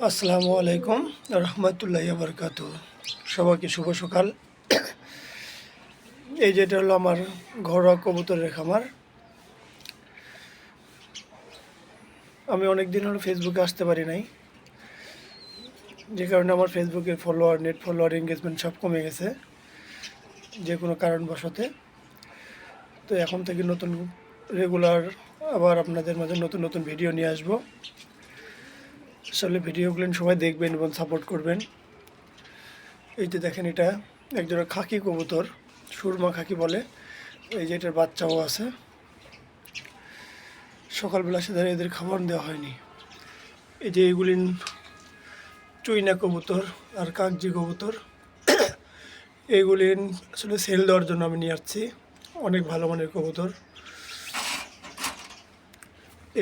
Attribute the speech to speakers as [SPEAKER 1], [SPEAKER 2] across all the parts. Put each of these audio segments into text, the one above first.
[SPEAKER 1] আসসালামু আলাইকুম রহমতুল্লাহি বারকাতু। সবাইকে শুভ সকাল। এই যেটা হলো আমার ঘরোয়া কবুতরের খামার। আমি অনেক দিন হলো ফেসবুকে আসতে পারি নাই, যে কারণে আমার ফেসবুকের ফলোয়ার, নেট ফলোয়ার, এঙ্গেজমেন্ট সব কমে গেছে যে কোনো কারণবশতে। তো এখন থেকে নতুন রেগুলার আবার আপনাদের মাঝে নতুন নতুন ভিডিও নিয়ে আসবো। আসলে ভিডিওগুলো সবাই দেখবেন এবং সাপোর্ট করবেন। এই যে দেখেন, এটা একজোড়া খাকি কবুতর, সুরমা খাকি বলে। এই যে এটার বাচ্চাও আছে। সকালবেলা সে এদের খাবার দেওয়া হয়নি। এই যে এগুলি চুইনা কবুতর আর কাগজি কবুতর। এইগুলি আসলে সেল দেওয়ার জন্য আমি নিয়ে আসছি। অনেক ভালো মানের কবুতর,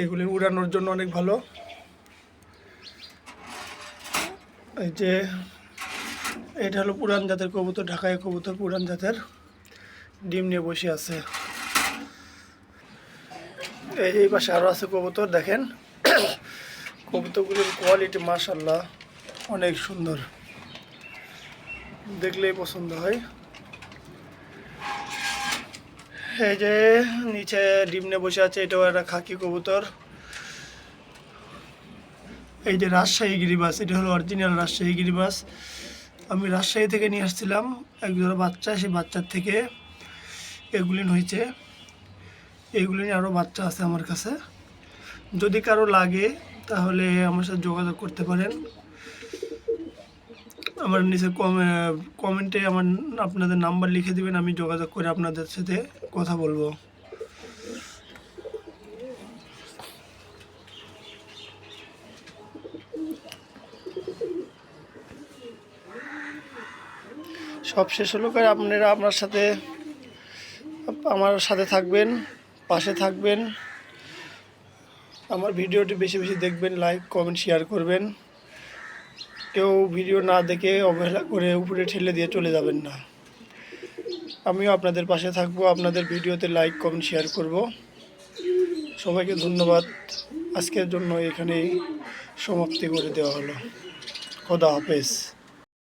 [SPEAKER 1] এইগুলি উড়ানোর জন্য অনেক ভালো। এই যে এটা হলো পুরান জাতের কবুতর, ঢাকায় কবুতর, পুরান জাতের, ডিম নিয়ে বসে আছে। এই পাশে আরও আছে কবুতর, দেখেন কবুতরগুলোর কোয়ালিটি মাশাআল্লাহ অনেক সুন্দর, দেখলেই পছন্দ হয়। এই যে নিচে ডিম নিয়ে বসে আছে, এটাও একটা খাকি কবুতর। এই যে রাজশাহী গিরিবাস, এটা হলো অরিজিনাল রাজশাহী গিরিবাস। আমি রাজশাহী থেকে নিয়ে আসছিলাম একজোড়া বাচ্চা, সেই বাচ্চার থেকে এগুলিন হয়েছে। এইগুলি আরও বাচ্চা আছে আমার কাছে। যদি কারো লাগে তাহলে আমার সাথে যোগাযোগ করতে পারেন। আমার নিচে কমেন্টে আপনাদের নাম্বার লিখে দিবেন, আমি যোগাযোগ করে আপনাদের সাথে কথা বলবো। সব শেষ হলো, আপনারা আমার সাথে থাকবেন, পাশে থাকবেন। আমার ভিডিওটি বেশি বেশি দেখবেন, লাইক কমেন্ট শেয়ার করবেন। কেউ ভিডিও না দেখে অবহেলা করে উপরে ঠেলে দিয়ে চলে যাবেন না। আমিও আপনাদের পাশে থাকবো, আপনাদের ভিডিওতে লাইক কমেন্ট শেয়ার করব। সবাইকে ধন্যবাদ। আজকের জন্য এখানেই সমাপ্তি করে দেওয়া হলো। খোদা হাফেজ।